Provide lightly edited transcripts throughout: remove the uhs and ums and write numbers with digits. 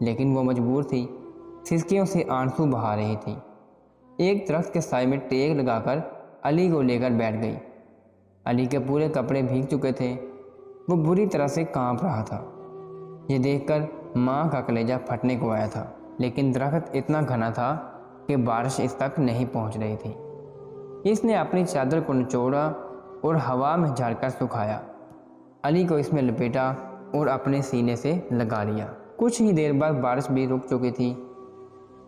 لیکن وہ مجبور تھی، سسکیوں سے آنسو بہا رہی تھی۔ ایک درخت کے سائے میں ٹیک لگا کر علی کو لے کر بیٹھ گئی۔ علی کے پورے کپڑے بھیگ چکے تھے، وہ بری طرح سے کانپ رہا تھا۔ یہ دیکھ کر ماں کا کلیجہ پھٹنے کو آیا تھا، لیکن درخت اتنا گھنا تھا کہ بارش اس تک نہیں پہنچ رہی تھی۔ اس نے اپنی چادر کو نچوڑا اور ہوا میں جھاڑ کر سکھایا، علی کو اس میں لپیٹا اور اپنے سینے سے لگا لیا۔ کچھ ہی دیر بعد بارش بھی رک چکی تھی۔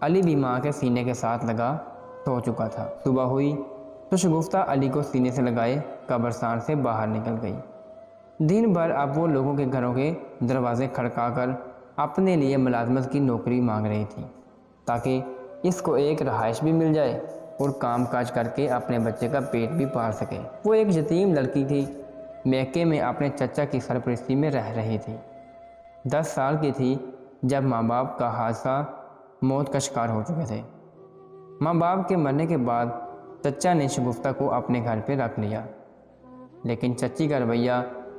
علی بھی ماں کے سینے کے ساتھ لگا سو چکا تھا۔ صبح ہوئی تو شگفتہ علی کو سینے سے لگائے قبرستان سے باہر نکل گئی۔ دن بھر اب وہ لوگوں کے گھروں کے دروازے کھڑکا کر اپنے لیے ملازمت کی نوکری مانگ رہی تھی، تاکہ اس کو ایک رہائش بھی مل جائے اور کام کاج کر کے اپنے بچے کا پیٹ بھی پال سکے۔ وہ ایک یتیم لڑکی تھی، میکے میں اپنے چچا کی سرپرستی میں رہ رہی تھی۔ 10 سال کی تھی جب ماں باپ کا حادثہ موت کا شکار ہو چکے تھے۔ ماں باپ کے مرنے کے بعد چچا نے شگفتہ کو اپنے گھر پہ رکھ لیا، لیکن چچی کا رویہ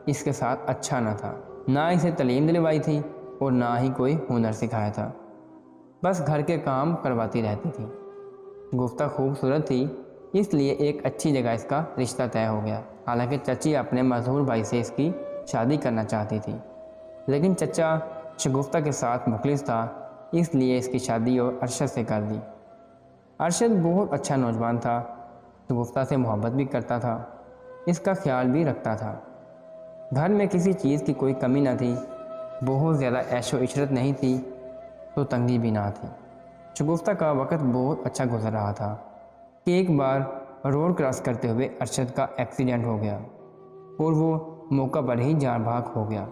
اس کے ساتھ اچھا نہ تھا۔ نہ اسے تعلیم دلوائی تھی اور نہ ہی کوئی ہنر سکھایا تھا، بس گھر کے کام کرواتی رہتی تھی۔ شگفتہ خوبصورت تھی، اس لیے ایک اچھی جگہ اس کا رشتہ طے ہو گیا۔ حالانکہ چچی اپنے مشہور بھائی سے اس کی شادی کرنا چاہتی تھی، لیکن چچا شگفتہ کے ساتھ مخلص تھا، اس لیے اس کی شادی ارشد سے کر دی۔ ارشد بہت اچھا نوجوان تھا، شگفتہ سے محبت بھی کرتا تھا، اس کا خیال بھی رکھتا تھا۔ گھر میں کسی چیز کی کوئی کمی نہ تھی، بہت زیادہ عیش و عشرت نہیں تھی تو تنگی بھی نہ تھی۔ شگفتہ کا وقت بہت اچھا گزر رہا تھا کہ ایک بار روڈ کراس کرتے ہوئے ارشد کا ایکسیڈنٹ ہو گیا اور وہ موقع پر ہی جان بحق ہو گیا۔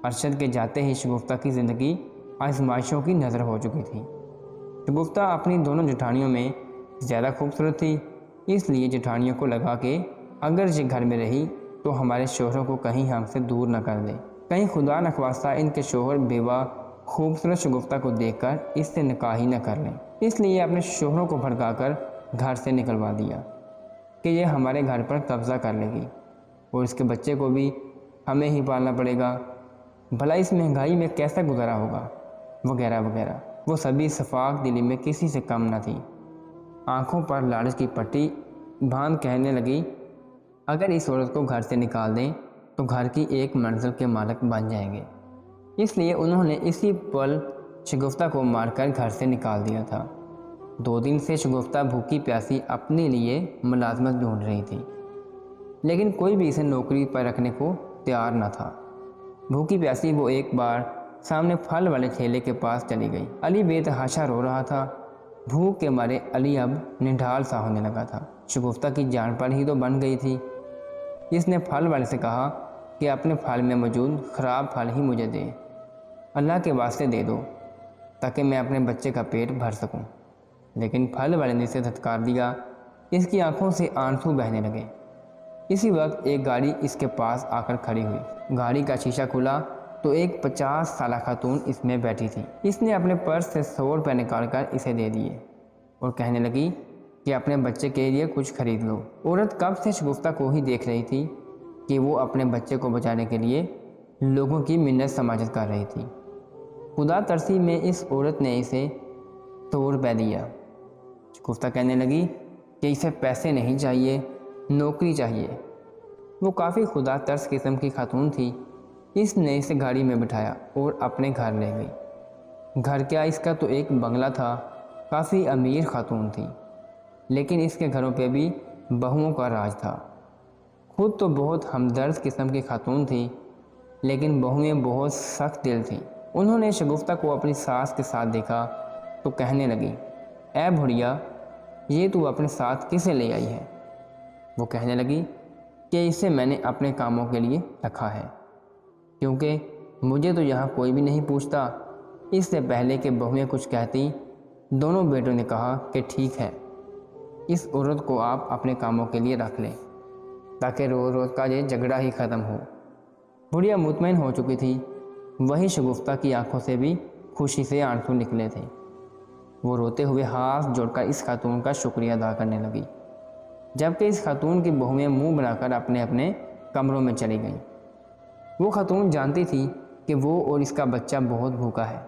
ارشد کے جاتے ہی شگفتہ کی زندگی آزمائشوں کی نظر ہو چکی تھی۔ شگفتہ اپنی دونوں جٹھانیوں میں زیادہ خوبصورت تھی، اس لیے جٹھانیوں کو لگا کہ اگر یہ گھر میں رہی تو ہمارے شوہروں کو کہیں ہم سے دور نہ کر دے، کہیں خدا نخواستہ ان کے شوہر بیوہ خوبصورت شگفتہ کو دیکھ کر اس سے نکاح ہی نہ کر لیں۔ اس لیے اپنے شوہروں کو بھڑکا کر گھر سے نکلوا دیا کہ یہ ہمارے گھر پر قبضہ کر لے گی اور اس کے بچے کو بھی ہمیں ہی پالنا پڑے گا، بھلا اس مہنگائی میں کیسا گزارا ہوگا، وغیرہ وغیرہ۔ وہ سبھی صفاق دلی میں کسی سے کم نہ تھی۔ آنکھوں پر لالچ کی پٹی باندھ کہنے لگی، اگر اس عورت کو گھر سے نکال دیں تو گھر کی ایک منزل کے مالک بن جائیں گے۔ اس لیے انہوں نے اسی پل شگفتہ کو مار کر گھر سے نکال دیا تھا۔ 2 دن سے شگفتہ بھوکی پیاسی اپنے لیے ملازمت ڈھونڈ رہی تھی، لیکن کوئی بھی اسے نوکری پر رکھنے کو تیار نہ تھا۔ بھوکی پیاسی وہ ایک بار سامنے پھل والے ٹھیلے کے پاس چلی گئی۔ علی بے تحاشا رو رہا تھا، بھوک کے مارے علی اب نڈھال سا ہونے لگا تھا۔ شگفتہ کی جان پر ہی تو بن گئی تھی۔ اس نے پھل والے سے کہا کہ اپنے پھل میں موجود خراب پھل ہی مجھے دے، اللہ کے واسطے دے دو تاکہ میں اپنے بچے کا پیٹ بھر سکوں۔ لیکن پھل والے نے اسے دھتکار دیا، اس کی آنکھوں سے آنسو بہنے لگے۔ اسی وقت ایک گاڑی اس کے پاس آ کر کھڑی ہوئی۔ گاڑی کا شیشہ کھلا تو ایک 50 سالہ خاتون اس میں بیٹھی تھی۔ اس نے اپنے پرس سے 100 روپے نکال کر اسے دے دیے اور کہنے لگی کہ اپنے بچے کے لیے کچھ خرید لو۔ عورت کب سے شگفتہ کو ہی دیکھ رہی تھی کہ وہ اپنے بچے کو بچانے کے لیے لوگوں کی منت سماجت کر رہی تھی۔ خدا ترسی میں اس عورت نے اسے 100 روپے دیا۔ شگفتہ کہنے لگی کہ اسے پیسے نہیں چاہیے، نوکری چاہیے۔ وہ کافی خدا ترس قسم کی خاتون تھی۔ اس نے اسے گاڑی میں بٹھایا اور اپنے گھر لے گئی۔ گھر کیا، اس کا تو ایک بنگلہ تھا۔ کافی امیر خاتون تھی، لیکن اس کے گھروں پہ بھی بہوؤں کا راج تھا۔ خود تو بہت ہمدرد قسم کی خاتون تھی، لیکن بہویں بہت سخت دل تھیں۔ انہوں نے شگفتہ کو اپنی ساس کے ساتھ دیکھا تو کہنے لگی، اے بھڑیا، یہ تو اپنے ساتھ کسے لے آئی ہے؟ وہ کہنے لگی کہ اسے میں نے اپنے کاموں کے لیے رکھا ہے، کیونکہ مجھے تو یہاں کوئی بھی نہیں پوچھتا۔ اس سے پہلے کہ بہویں کچھ کہتی، دونوں بیٹوں نے کہا کہ ٹھیک ہے، اس عورت کو آپ اپنے کاموں کے لیے رکھ لیں تاکہ روز روز کا یہ جھگڑا ہی ختم ہو۔ بڑھیا مطمئن ہو چکی تھی، وہی شگفتہ کی آنکھوں سے بھی خوشی سے آنسو نکلے تھے۔ وہ روتے ہوئے ہاتھ جوڑ کر اس خاتون کا شکریہ ادا کرنے لگی، جبکہ اس خاتون کی بہویں منہ بنا کر اپنے اپنے کمروں میں چلی گئیں۔ وہ خاتون جانتی تھی کہ وہ اور اس کا بچہ بہت بھوکا ہے،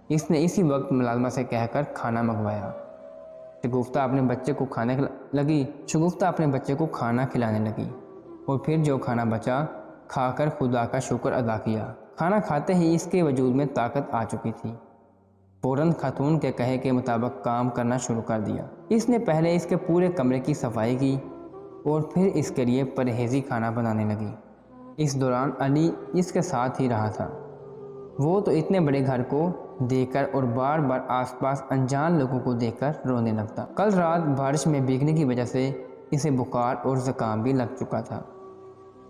اس نے اسی وقت ملازمہ سے کہہ کر کھانا منگوایا۔ شگفتہ اپنے بچے کو کھانا کھلانے لگی اور پھر جو کھانا بچا کھا کر خدا کا شکر ادا کیا۔ کھانا کھاتے ہی اس کے وجود میں طاقت آ چکی تھی۔ فوراً خاتون کے کہے کے مطابق کام کرنا شروع کر دیا۔ اس نے پہلے اس کے پورے کمرے کی صفائی کی اور پھر اس کے لیے پرہیزی کھانا بنانے لگی۔ اس دوران علی اس کے ساتھ ہی رہا تھا۔ وہ تو اتنے بڑے گھر کو دیکھ کر اور بار بار آس پاس انجان لوگوں کو دیکھ کر رونے لگتا۔ کل رات بارش میں بھیگنے کی وجہ سے اسے بخار اور زکام بھی لگ چکا تھا۔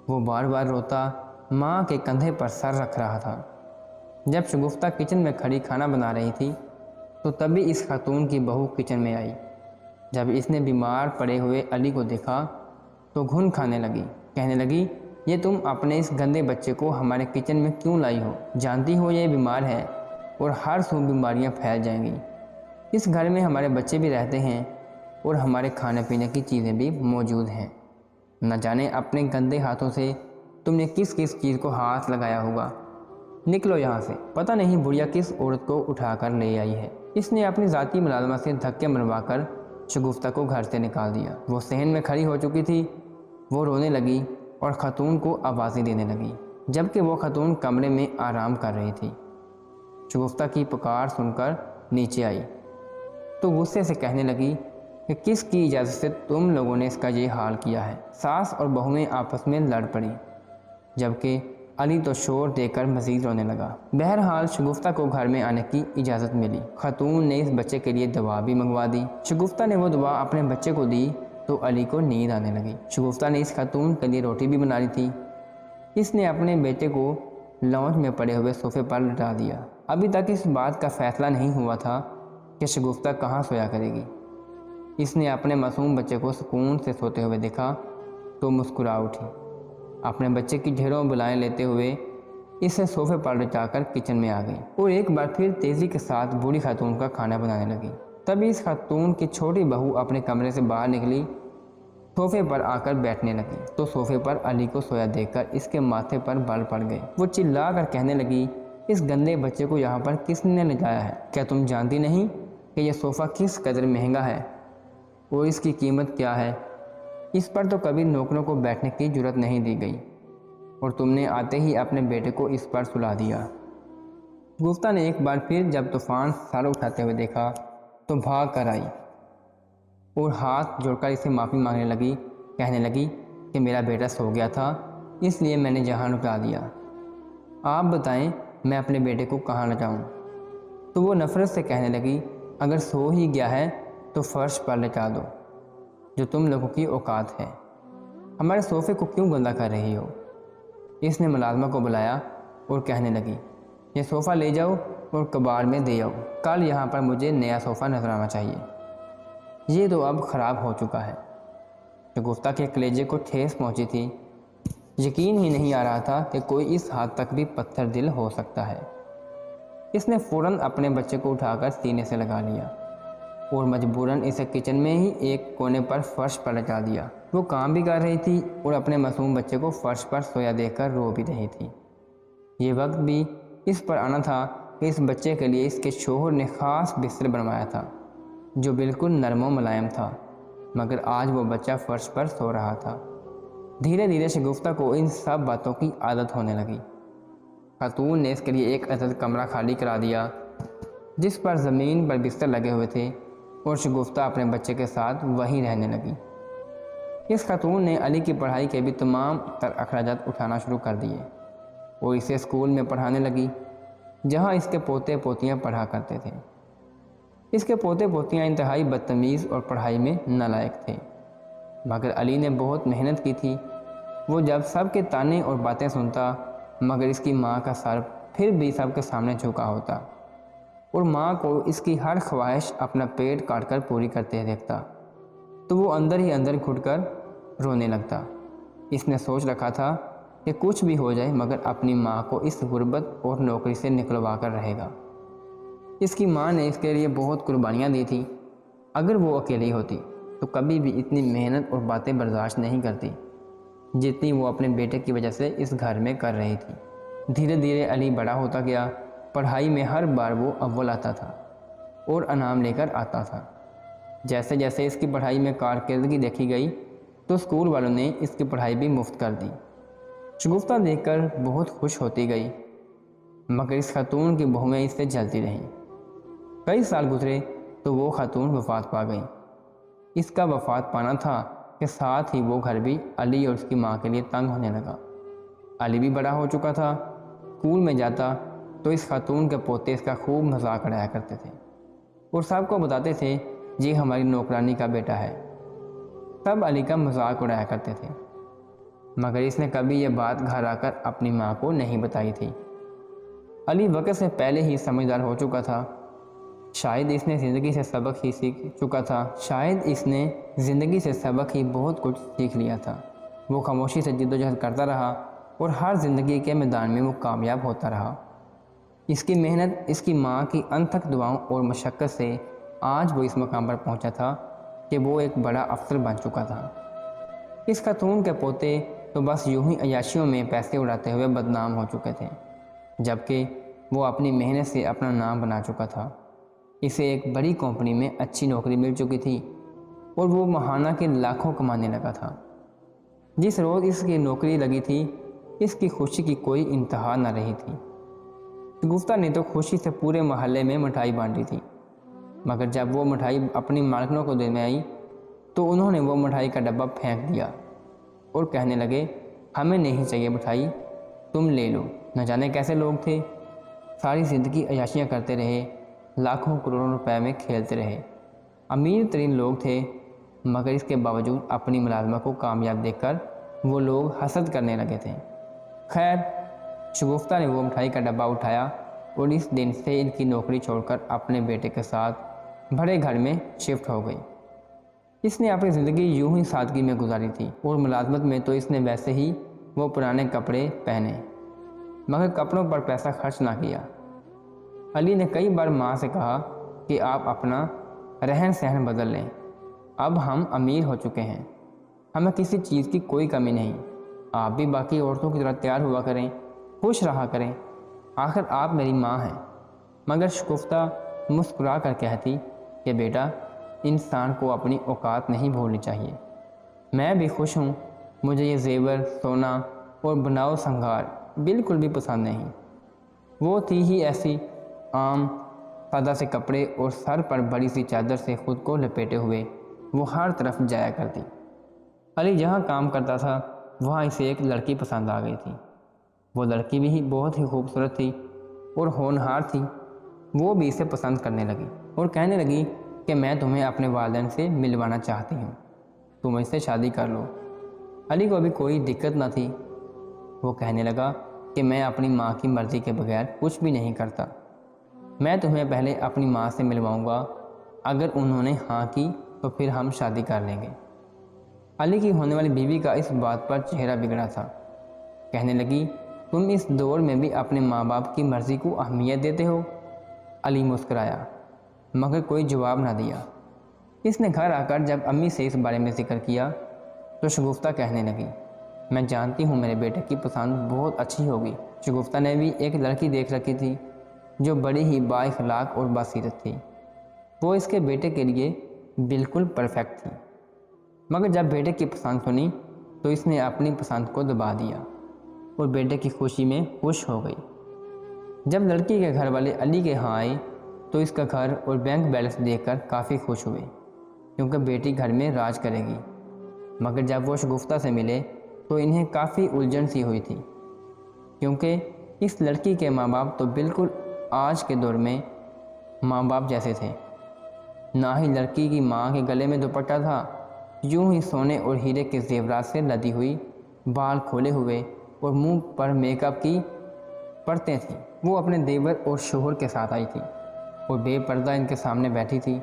وہ بار بار روتا ماں کے کندھے پر سر رکھ رہا تھا۔ جب شگفتہ کچن میں کھڑی کھانا بنا رہی تھی تو تبھی اس خاتون کی بہو کچن میں آئی۔ جب اس نے بیمار پڑے ہوئے علی کو دیکھا تو گھن کھانے لگی، کہنے لگی، یہ تم اپنے اس گندے بچے کو ہمارے کچن میں کیوں لائی ہو؟ جانتی ہو یہ بیمار ہے اور ہر سو بیماریاں پھیل جائیں گی۔ اس گھر میں ہمارے بچے بھی رہتے ہیں اور ہمارے کھانے پینے کی چیزیں بھی موجود ہیں۔ نہ جانے اپنے گندے ہاتھوں سے تم نے کس کس چیز کو ہاتھ لگایا ہوگا۔ نکلو یہاں سے، پتہ نہیں بڑھیا کس عورت کو اٹھا کر لے آئی ہے۔ اس نے اپنی ذاتی ملازمہ سے دھکے مروا کر شگفتہ کو گھر سے نکال دیا۔ وہ صحن میں کھڑی ہو چکی تھی۔ وہ رونے لگی اور خاتون کو آوازیں دینے لگی، جبکہ وہ خاتون کمرے میں آرام کر رہی تھی۔ شگفتہ کی پکار سن کر نیچے آئی تو غصے سے کہنے لگی کہ کس کی اجازت سے تم لوگوں نے اس کا یہ حال کیا ہے؟ ساس اور بہویں آپس میں لڑ پڑی، جبکہ علی تو شور دے کر مزید رونے لگا۔ بہرحال شگفتہ کو گھر میں آنے کی اجازت ملی۔ خاتون نے اس بچے کے لیے دوا بھی منگوا دی۔ شگفتہ نے وہ دوا اپنے بچے کو دی تو علی کو نیند آنے لگی۔ شگفتہ نے اس خاتون کے لیے روٹی بھی بنا لی تھی۔ اس نے اپنے بیٹے کو لاؤنج میں پڑے ہوئے صوفے پر لٹا دیا۔ ابھی تک اس بات کا فیصلہ نہیں ہوا تھا کہ شگفتہ کہاں سویا کرے گی۔ اس نے اپنے معصوم بچے کو سکون سے سوتے ہوئے دیکھا تو مسکرا اٹھی۔ اپنے بچے کی ڈھیروں بلائیں لیتے ہوئے اسے صوفے پر لٹا کر کچن میں آ گئی اور ایک بار پھر تیزی کے ساتھ بوڑھی خاتون کا کھانا بنانے لگی۔ تبھی اس خاتون کی چھوٹی بہو اپنے کمرے سے باہر نکلی، صوفے پر آ کر بیٹھنے لگی تو صوفے پر علی کو سویا دیکھ کر اس کے ماتھے پر بال پڑ گئے۔ وہ چلا کر کہنے لگی، اس گندے بچے کو یہاں پر کس نے لے جایا ہے؟ کیا تم جانتی نہیں کہ یہ صوفہ کس قدر مہنگا ہے اور اس کی قیمت کیا ہے؟ اس پر تو کبھی نوکروں کو بیٹھنے کی جرت نہیں دی گئی اور تم نے آتے ہی اپنے بیٹے کو اس پر سلا دیا۔ شگفتہ نے ایک بار پھر جب طوفان سر اٹھاتے ہوئے دیکھا تو بھاگ کر آئی اور ہاتھ جوڑ کر اسے معافی مانگنے لگی، کہنے لگی کہ میرا بیٹا سو گیا تھا اس لیے میں نے جہاں لٹا دیا۔ آپ بتائیں میں اپنے بیٹے کو کہاں لے جاؤں؟ تو وہ نفرت سے کہنے لگی، اگر سو ہی گیا ہے تو فرش پر لٹا دو، جو تم لوگوں کی اوقات ہے۔ ہمارے صوفے کو کیوں گندا کر رہی ہو؟ اس نے ملازمہ کو بلایا اور کہنے لگی، یہ صوفہ لے جاؤ اور کباڑ میں دے آؤ، کل یہاں پر مجھے نیا صوفہ نظر آنا چاہیے، یہ تو اب خراب ہو چکا ہے۔ شگفتہ کے کلیجے کو ٹھیس پہنچی تھی۔ یقین ہی نہیں آ رہا تھا کہ کوئی اس حد تک بھی پتھر دل ہو سکتا ہے۔ اس نے فوراً اپنے بچے کو اٹھا کر سینے سے لگا لیا اور مجبوراً اسے کچن میں ہی ایک کونے پر فرش پر لٹا دیا۔ وہ کام بھی کر رہی تھی اور اپنے معصوم بچے کو فرش پر سویا دیکھ کر رو بھی رہی تھی۔ یہ وقت بھی اس پر آنا تھا کہ اس بچے کے لیے اس کے شوہر نے خاص بستر بنوایا تھا جو بالکل نرم و ملائم تھا، مگر آج وہ بچہ فرش پر سو رہا تھا۔ دھیرے دھیرے شگفتہ کو ان سب باتوں کی عادت ہونے لگی۔ خاتون نے اس کے لیے ایک عدد کمرہ خالی کرا دیا جس پر زمین پر بستر لگے ہوئے تھے اور شگفتہ اپنے بچے کے ساتھ وہیں رہنے لگی۔ اس خاتون نے علی کی پڑھائی کے بھی تمام تر اخراجات اٹھانا شروع کر دیے اور اسے اسکول میں پڑھانے لگی جہاں اس کے پوتے پوتیاں پڑھا کرتے تھے۔ اس کے پوتے پوتیاں انتہائی بدتمیز اور پڑھائی میں نالائق تھے، مگر علی نے بہت محنت کی تھی۔ وہ جب سب کے تانے اور باتیں سنتا مگر اس کی ماں کا سر پھر بھی سب کے سامنے جھکا ہوتا اور ماں کو اس کی ہر خواہش اپنا پیٹ کاٹ کر پوری کرتے دیکھتا تو وہ اندر ہی اندر گھٹ کر رونے لگتا۔ اس نے سوچ رکھا تھا کہ کچھ بھی ہو جائے مگر اپنی ماں کو اس غربت اور نوکری سے نکلوا کر رہے گا۔ اس کی ماں نے اس کے لیے بہت قربانیاں دی تھیں۔ اگر وہ اکیلی ہوتی تو کبھی بھی اتنی محنت اور باتیں برداشت نہیں کرتی جتنی وہ اپنے بیٹے کی وجہ سے اس گھر میں کر رہی تھی۔ دھیرے دھیرے علی بڑا ہوتا گیا پڑھائی میں ہر بار وہ اول آتا تھا اور انعام لے کر آتا تھا۔ جیسے جیسے اس کی پڑھائی میں کارکردگی دیکھی گئی تو اسکول والوں نے اس کی پڑھائی بھی مفت کر دی۔ شگفتہ دیکھ کر بہت خوش ہوتی گئی، مگر اس خاتون کی بہویں اس سے جلتی رہیں۔ کئی سال گزرے تو وہ خاتون وفات پا گئی۔ اس کا وفات پانا تھا کہ ساتھ ہی وہ گھر بھی علی اور اس کی ماں کے لیے تنگ ہونے لگا۔ علی بھی بڑا ہو چکا تھا، اسکول میں جاتا تو اس خاتون کے پوتے اس کا خوب مذاق اڑایا کرتے تھے اور سب کو بتاتے تھے یہ ہماری نوکرانی کا بیٹا ہے۔ سب علی کا مذاق اڑایا کرتے تھے، مگر اس نے کبھی یہ بات گھر آ کر اپنی ماں کو نہیں بتائی تھی۔ علی وقت سے پہلے ہی سمجھدار ہو چکا تھا، شاید اس نے زندگی سے سبق ہی سیکھ چکا تھا، شاید اس نے زندگی سے سبق ہی بہت کچھ سیکھ لیا تھا۔ وہ خاموشی سے جدوجہد کرتا رہا اور ہر زندگی کے میدان میں وہ کامیاب ہوتا رہا۔ اس کی محنت، اس کی ماں کی انتھک دعاؤں اور مشقت سے آج وہ اس مقام پر پہنچا تھا کہ وہ ایک بڑا افسر بن چکا تھا۔ اس خاتون کے پوتے تو بس یوں ہی عیاشیوں میں پیسے اڑاتے ہوئے بدنام ہو چکے تھے، جبکہ وہ اپنی محنت سے اپنا نام بنا چکا تھا۔ اسے ایک بڑی کمپنی میں اچھی نوکری مل چکی تھی اور وہ ماہانہ کے لاکھوں کمانے لگا تھا۔ جس روز اس کی نوکری لگی تھی اس کی خوشی کی کوئی انتہا نہ رہی تھی۔ شگفتہ نے تو خوشی سے پورے محلے میں مٹھائی بانٹی تھی، مگر جب وہ مٹھائی اپنی مالکنوں کو دینے آئی تو انہوں نے وہ مٹھائی کا ڈبہ پھینک دیا اور کہنے لگے ہمیں نہیں چاہیے مٹھائی، تم لے لو۔ نہ جانے کیسے لوگ تھے، ساری زندگی عیاشیاں کرتے رہے، لاکھوں کروڑوں روپے میں کھیلتے رہے، امیر ترین لوگ تھے، مگر اس کے باوجود اپنی ملازمہ کو کامیاب دیکھ کر وہ لوگ حسد کرنے لگے تھے۔ خیر، شگفتہ نے وہ مٹھائی کا ڈبہ اٹھایا اور اس دن سے ان کی نوکری چھوڑ کر اپنے بیٹے کے ساتھ بڑے گھر میں شفٹ ہو گئی۔ اس نے اپنی زندگی یوں ہی سادگی میں گزاری تھی اور ملازمت میں تو اس نے ویسے ہی وہ پرانے کپڑے پہنے، مگر کپڑوں پر پیسہ خرچ نہ کیا۔ علی نے کئی بار ماں سے کہا کہ آپ اپنا رہن سہن بدل لیں، اب ہم امیر ہو چکے ہیں، ہمیں کسی چیز کی کوئی کمی نہیں، آپ بھی باقی عورتوں کی طرح تیار ہوا کریں، خوش رہا کریں، آخر آپ میری ماں ہیں۔ مگر شگفتہ مسکرا کر کہتی کہ بیٹا، انسان کو اپنی اوقات نہیں بھولنی چاہیے، میں بھی خوش ہوں، مجھے یہ زیور، سونا اور بناؤ سنگھار بالکل بھی پسند نہیں۔ وہ تھی ہی ایسی عام سادہ سے کپڑے اور سر پر بڑی سی چادر سے خود کو لپیٹے ہوئے وہ ہر طرف جایا کرتی۔ علی جہاں کام کرتا تھا وہاں اسے ایک لڑکی پسند آ گئی تھی۔ وہ لڑکی بھی بہت ہی خوبصورت تھی اور ہونہار تھی۔ وہ بھی اسے پسند کرنے لگی اور کہنے لگی کہ میں تمہیں اپنے والدین سے ملوانا چاہتی ہوں، تم اس سے شادی کر لو۔ علی کو ابھی کوئی دقت نہ تھی، وہ کہنے لگا کہ میں اپنی ماں کی مرضی کے بغیر کچھ بھی نہیں کرتا، میں تمہیں پہلے اپنی ماں سے ملواؤں گا، اگر انہوں نے ہاں کی تو پھر ہم شادی کر لیں گے۔ علی کی ہونے والی بیوی کا اس بات پر چہرہ بگڑا تھا، کہنے لگی تم اس دور میں بھی اپنے ماں باپ کی مرضی کو اہمیت دیتے ہو؟ علی مسکرایا مگر کوئی جواب نہ دیا۔ اس نے گھر آ کر جب امی سے اس بارے میں ذکر کیا تو شگفتہ کہنے لگی میں جانتی ہوں میرے بیٹے کی پسند بہت اچھی ہوگی۔ شگفتہ نے بھی ایک لڑکی دیکھ رکھی تھی جو بڑی ہی با اخلاق اور بصیرت تھی، وہ اس کے بیٹے کے لیے بالکل پرفیکٹ تھی، مگر جب بیٹے کی پسند سنی تو اس نے اپنی پسند کو دبا دیا اور بیٹے کی خوشی میں خوش ہو گئی۔ جب لڑکی کے گھر والے علی کے ہاں آئے تو اس کا گھر اور بینک بیلنس دیکھ کر کافی خوش ہوئے کیونکہ بیٹی گھر میں راج کرے گی، مگر جب وہ شگفتہ سے ملے تو انہیں کافی الجھن سی ہوئی تھی کیونکہ اس لڑکی کے ماں باپ تو بالکل آج کے دور میں ماں باپ جیسے تھے، نہ ہی لڑکی کی ماں کے گلے میں دوپٹہ تھا، یوں ہی سونے اور ہیرے کے زیورات سے لدی ہوئی، بال کھولے ہوئے اور منہ پر میک اپ کی پرتیں تھیں۔ وہ اپنے دیور اور شوہر کے ساتھ آئی تھی اور بے پردہ ان کے سامنے بیٹھی تھی،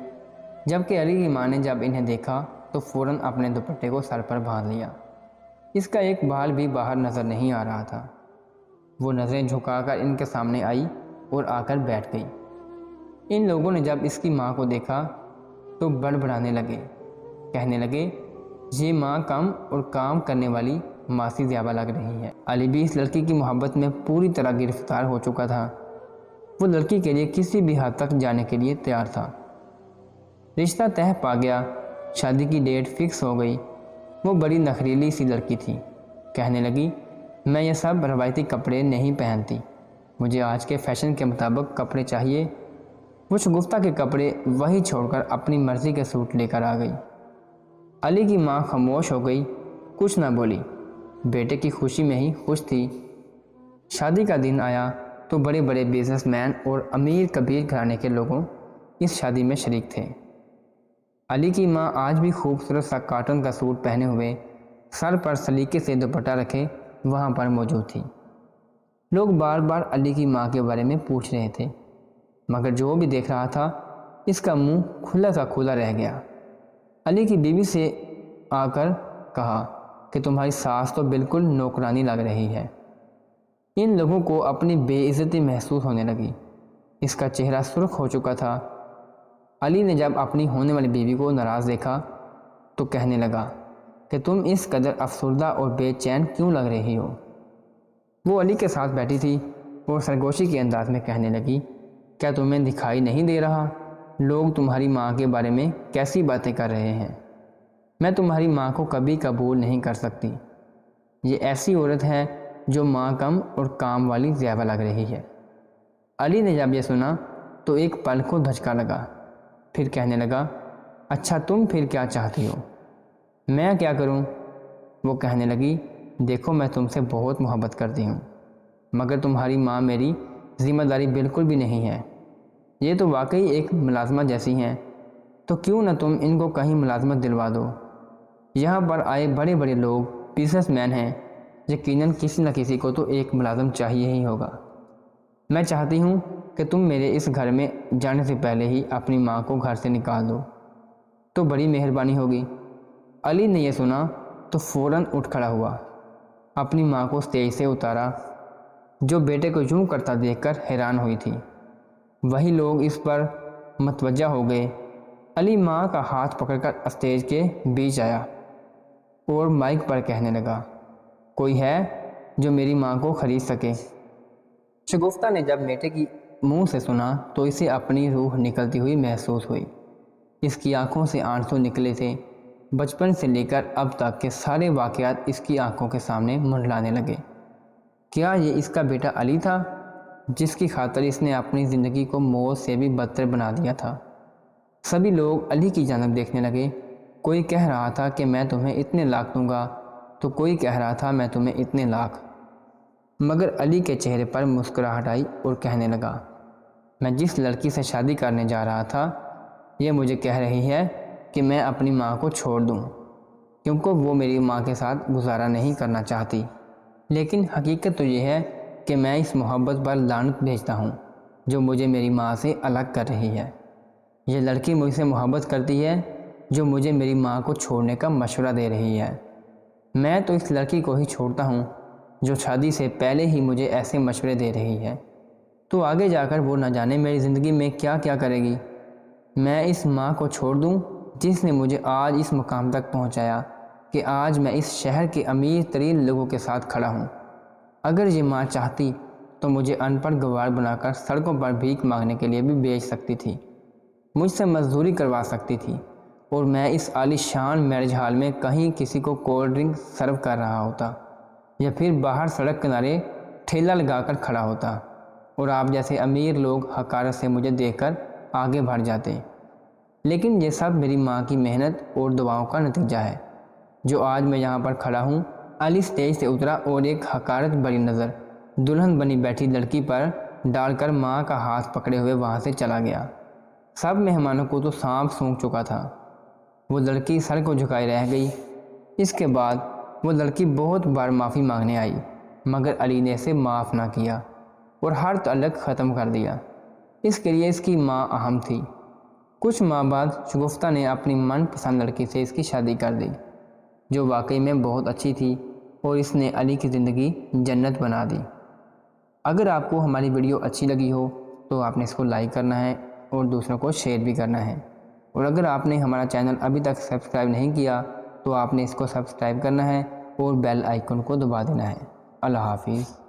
جبکہ علی کی ماں نے جب انہیں دیکھا تو فوراً اپنے دوپٹے کو سر پر باندھ لیا، اس کا ایک بال بھی باہر نظر نہیں آ رہا تھا۔ وہ نظریں جھکا کر ان کے سامنے آئی اور آ کر بیٹھ گئی۔ ان لوگوں نے جب اس کی ماں کو دیکھا تو بڑبڑانے لگے، کہنے لگے یہ ماں کم اور کام کرنے والی ماسی زیبا لگ رہی ہے۔ علی بھی اس لڑکی کی محبت میں پوری طرح گرفتار ہو چکا تھا۔ وہ لڑکی کے لیے کسی بھی حد تک جانے کے لیے تیار تھا۔ رشتہ طے پا گیا، شادی کی ڈیٹ فکس ہو گئی۔ وہ بڑی نخریلی سی لڑکی تھی، کہنے لگی میں یہ سب روایتی کپڑے نہیں پہنتی، مجھے آج کے فیشن کے مطابق کپڑے چاہیے۔ وہ شگفتہ کے کپڑے وہی چھوڑ کر اپنی مرضی کے سوٹ لے کر آ گئی۔ علی کی ماں خاموش ہو گئی، کچھ نہ بولی، بیٹے کی خوشی میں ہی خوش تھی۔ شادی کا دن آیا تو بڑے بڑے بزنس مین اور امیر کبیر گھرانے کے لوگوں اس شادی میں شریک تھے۔ علی کی ماں آج بھی خوبصورت سا کاٹن کا سوٹ پہنے ہوئے، سر پر سلیقے سے دوپٹہ رکھے وہاں پر موجود تھی۔ لوگ بار بار علی کی ماں کے بارے میں پوچھ رہے تھے، مگر جو بھی دیکھ رہا تھا اس کا منہ کھلا کا کھلا رہ گیا۔ علی کی بیوی سے آ کر کہا کہ تمہاری ساس تو بالکل نوکرانی لگ رہی ہے۔ ان لوگوں کو اپنی بے عزتی محسوس ہونے لگی۔ اس کا چہرہ سرخ ہو چکا تھا۔ علی نے جب اپنی ہونے والی بیوی کو ناراض دیکھا تو کہنے لگا کہ تم اس قدر افسردہ اور بے چین کیوں لگ رہی ہو؟ وہ علی کے ساتھ بیٹھی تھی اور سرگوشی کے انداز میں کہنے لگی، کیا تمہیں دکھائی نہیں دے رہا لوگ تمہاری ماں کے بارے میں کیسی باتیں کر رہے ہیں؟ میں تمہاری ماں کو کبھی قبول نہیں کر سکتی۔ یہ ایسی عورت ہے جو ماں کم اور کام والی زیادہ لگ رہی ہے۔ علی نے جب یہ سنا تو ایک پل کو دھچکا لگا، پھر کہنے لگا، اچھا تم پھر کیا چاہتی ہو؟ میں کیا کروں؟ وہ کہنے لگی، دیکھو میں تم سے بہت محبت کرتی ہوں، مگر تمہاری ماں میری ذمہ داری بالکل بھی نہیں ہے۔ یہ تو واقعی ایک ملازمہ جیسی ہیں، تو کیوں نہ تم ان کو کہیں ملازمت دلوا دو؟ یہاں پر آئے بڑے بڑے لوگ بزنس مین ہیں، یقیناً کسی نہ کسی کو تو ایک ملازم چاہیے ہی ہوگا۔ میں چاہتی ہوں کہ تم میرے اس گھر میں جانے سے پہلے ہی اپنی ماں کو گھر سے نکال دو تو بڑی مہربانی ہوگی۔ علی نے یہ سنا تو فوراً اٹھ کھڑا ہوا، اپنی ماں کو اسٹیج سے اتارا، جو بیٹے کو یوں کرتا دیکھ کر حیران ہوئی تھی۔ وہی لوگ اس پر متوجہ ہو گئے۔ علی ماں کا ہاتھ پکڑ کر اسٹیج کے بیچ آیا اور مائک پر کہنے لگا، کوئی ہے جو میری ماں کو خرید سکے؟ شگفتہ نے جب بیٹے کی منہ سے سنا تو اسے اپنی روح نکلتی ہوئی محسوس ہوئی۔ اس کی آنکھوں سے آنسو نکلے تھے۔ بچپن سے لے کر اب تک کے سارے واقعات اس کی آنکھوں کے سامنے منڈلانے لگے۔ کیا یہ اس کا بیٹا علی تھا جس کی خاطر اس نے اپنی زندگی کو موت سے بھی بدتر بنا دیا تھا؟ سبھی لوگ علی کی جانب دیکھنے لگے۔ کوئی کہہ رہا تھا کہ میں تمہیں اتنے لاکھ دوں گا، تو کوئی کہہ رہا تھا میں تمہیں اتنے لاکھ۔ مگر علی کے چہرے پر مسکراہٹ آئی اور کہنے لگا، میں جس لڑکی سے شادی کرنے جا رہا تھا یہ مجھے کہہ رہی ہے کہ میں اپنی ماں کو چھوڑ دوں کیونکہ وہ میری ماں کے ساتھ گزارا نہیں کرنا چاہتی۔ لیکن حقیقت تو یہ ہے کہ میں اس محبت پر لعنت بھیجتا ہوں جو مجھے میری ماں سے الگ کر رہی ہے۔ یہ لڑکی مجھ سے محبت کرتی ہے جو مجھے میری ماں کو چھوڑنے کا مشورہ دے رہی ہے۔ میں تو اس لڑکی کو ہی چھوڑتا ہوں جو شادی سے پہلے ہی مجھے ایسے مشورے دے رہی ہے، تو آگے جا کر وہ نہ جانے میری زندگی میں کیا کیا کرے گی۔ میں اس ماں کو چھوڑ دوں جس نے مجھے آج اس مقام تک پہنچایا کہ آج میں اس شہر کے امیر ترین لوگوں کے ساتھ کھڑا ہوں۔ اگر یہ ماں چاہتی تو مجھے ان پڑھ گوار بنا کر سڑکوں پر بھیک مانگنے کے لیے بھی بھیج سکتی تھی، مجھ سے مزدوری کروا سکتی تھی، اور میں اس عالی شان میرج ہال میں کہیں کسی کو کولڈ ڈرنک سرو کر رہا ہوتا، یا پھر باہر سڑک کنارے ٹھیلا لگا کر کھڑا ہوتا، اور آپ جیسے امیر لوگ حقارت سے مجھے دیکھ کر آگے بڑھ جاتے۔ لیکن یہ سب میری ماں کی محنت اور دعاؤں کا نتیجہ ہے جو آج میں یہاں پر کھڑا ہوں۔ علی اسٹیج سے اترا اور ایک حقارت بری نظر دلہن بنی بیٹھی لڑکی پر ڈال کر ماں کا ہاتھ پکڑے ہوئے وہاں سے چلا گیا۔ سب مہمانوں کو تو سانپ سونگھ چکا تھا۔ وہ لڑکی سر کو جھکائے رہ گئی۔ اس کے بعد وہ لڑکی بہت بار معافی مانگنے آئی، مگر علی نے اسے معاف نہ کیا اور ہر تعلق ختم کر دیا۔ اس کے لیے اس کی ماں اہم تھی۔ کچھ ماہ بعد شگفتہ نے اپنی من پسند لڑکی سے اس کی شادی کر دی، جو واقعی میں بہت اچھی تھی، اور اس نے علی کی زندگی جنت بنا دی۔ اگر آپ کو ہماری ویڈیو اچھی لگی ہو تو آپ نے اس کو لائک کرنا ہے اور دوسروں کو شیئر بھی کرنا ہے، اور اگر آپ نے ہمارا چینل ابھی تک سبسکرائب نہیں کیا تو آپ نے اس کو سبسکرائب کرنا ہے اور بیل آئیکن کو دبا دینا ہے۔ اللہ حافظ۔